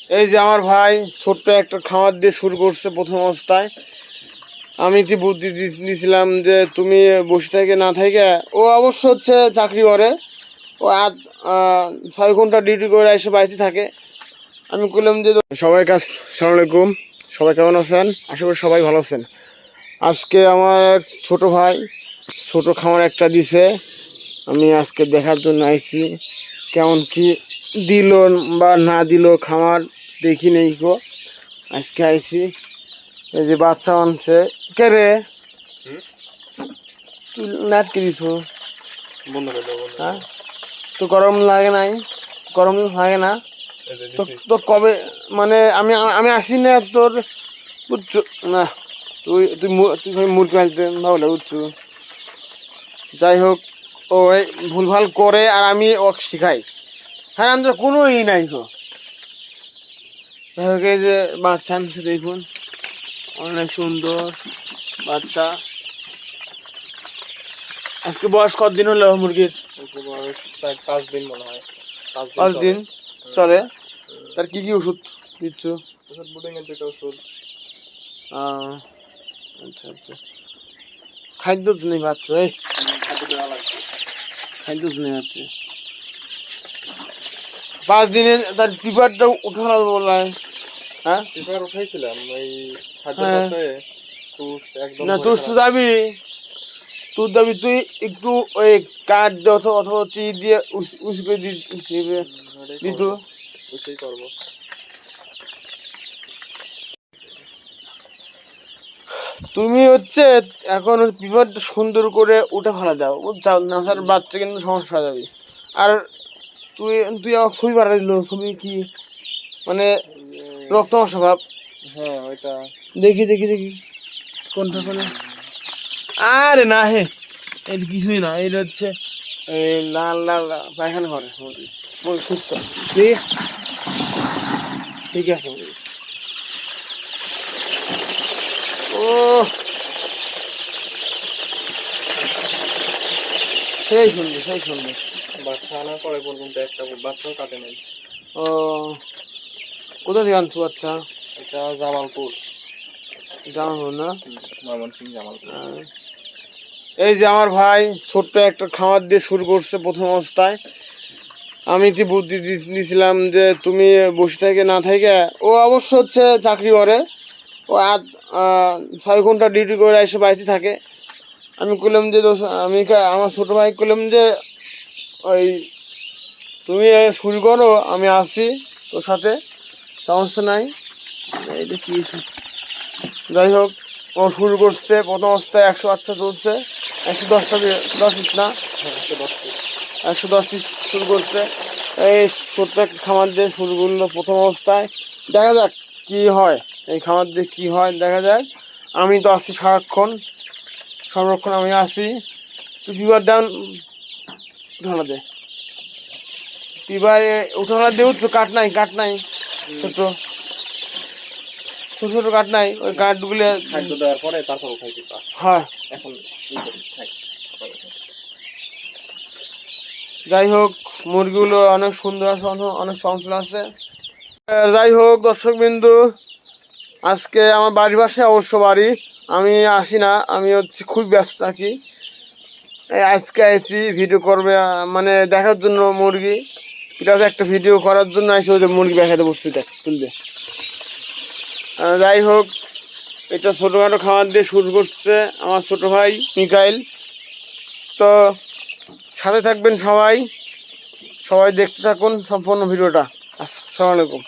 এই যে আমার ভাই ছোট্ট একটা খামার দিয়ে শুরু করছে প্রথম অবস্থায়। আমি কি বুদ্ধি দিয়েছিলাম যে তুমি বসে থেকে না থেকে, ও অবশ্য হচ্ছে চাকরি করে, ও 6 ঘন্টা ডিউটি করে এসে বাড়িতে থাকে। আমি বললাম যে সবাই আসসালামু আলাইকুম, সবাই কেমন আছেন? আশা করি সবাই ভালো আছেন। আজকে আমার ছোট ভাই ছোট খামার একটা দিছে, আমি আজকে দেখার জন্য আইছি কেমন কি দিল বা না দিল খামার, দেখি নেই গো। আজকে আইছি, এই যে বাচ্চা আনছে। কে রে তুই নাট কে দিছ? হ্যাঁ, তো গরম লাগে নাই? গরম লাগে না তো? তো কবে মানে আমি আমি আসি না তোর, বুঝছো না? তুই তুই তুই মুরগি মারতে ভালো বুঝছো। যাই হোক, ও ভুলভাল করে আর আমি ওকে শিখাই। হ্যাঁ, আমি তো কোনো নাই গো। যাই হোক, এই যে বাচ্চা আনছে দেখুন, অনেক সুন্দর বাচ্চা। আজকে বয়স কতদিন হলো মুরগির? বয়স 5 দিন মনে হয়। 5 দিন চলে। তার কি কি ওষুধ দিচ্ছ? ওষুধ বুটিং এর 2টা ওষুধ। আচ্ছা আচ্ছা, খাদ্য তো নেই পাচ্ছ? এই খাদ্য তো নেই পাচ্ছ। 5 দিনে তার পিপারটা উঠানো বলা। হ্যাঁ, পিপার উঠাইছিলাম ওই খাদ্য হ্যাঁ। পথে একদম না তোর তো যাবি, তোর যাবি তুই একটু ওই কাঠ দিয়ে অথবা চিজ দিয়ে উস করে দিত। ওইটাই করবো। তুমি হচ্ছে এখন পিপারটা সুন্দর করে উঠে ফেলা দাও, বুঝছাও না? স্যার বাচ্চা কিন্তু সমস্যা হয়ে যাবে। আর তুই তুই আমাকে ছবি পাঠা দিল, ছবি কি মানে রক্ত স্বভাব? হ্যাঁ ওইটা দেখি দেখি দেখি কোনটা কোনে। আরে না হে, এটা কিছুই না, এটা হচ্ছে এই লাল লাল পায়খানা করে সুস্থ। ঠিক আছে। ও সেই সুন্দর, সেই সুন্দর। বাচ্চা আনার পরে পর্যন্ত একটা বাচ্চাও কাটে নাই। ও কোথা থেকে আনছো বাচ্চা? এটা জামালপুর। জামালপুর না? ময়মনসিংহ জামালপুর। এই যে আমার ভাই ছোট্ট একটা খামার দিয়ে শুরু করছে প্রথম অবস্থায়। আমি কি বুদ্ধি দিয়েছিলাম যে তুমি বসে থেকে না থেকে, ও অবশ্য হচ্ছে চাকরি করে, ও 6 ঘন্টা ডিউটি করে এসে বাড়িতে থাকে। আমি বললাম যে আমি আমার ছোটো ভাই বললাম যে ওই তুমি শুরু করো, আমি আসি তোর সাথে, সমস্যা নাই। এটা কি? যাই হোক, ও শুরু করছে প্রথম অবস্থায় 100 বাচ্চা চলছে, 110টা 10 পিস না, 110 পিস শুরু করছে। এই ছোট্ট একটা খামার দিয়ে শুরু করলো প্রথম অবস্থায়। দেখা যাক কি হয়, এই খামার দিয়ে কী হয় দেখা যাক। আমি তো আসছি সারাক্ষণ, সংরক্ষণ আমি আসি। তুই পিবার ডাউন উঠানা দে, পিবারে উঠানা দিয়ে উঠছো। কাঠ নাই, কাঠ নাই, ছোট ছোট ছোট কাঠ নাই, ওই কাঠগুলো খাদ্য দেওয়ার পরে তারপর উঠাই দিবা। হয়। এখন যাই হোক, মুরগিগুলো অনেক সুন্দর আছে, অনেক চঞ্চল আছে। যাই হোক দর্শকবিন্দু, আজকে আমার বাড়ির পাশে অবশ্য বাড়ি, আমি আসি না, আমি হচ্ছে খুব ব্যস্ত থাকি। আজকে আইছি ভিডিও করবে মানে দেখার জন্য মুরগি, প্লাস একটা ভিডিও করার জন্য আসি, ওদের মুরগি দেখাতে বসছি, দেখ তুলবে। যাই হোক, এটা ছোটোখাটো খাবার দিয়ে শুরু করছে আমার ছোটো ভাই মিকাইল। তো সাথে থাকবেন সবাই, সবাই দেখতে থাকুন সম্পূর্ণ ভিডিওটা। আসসালামু আলাইকুম।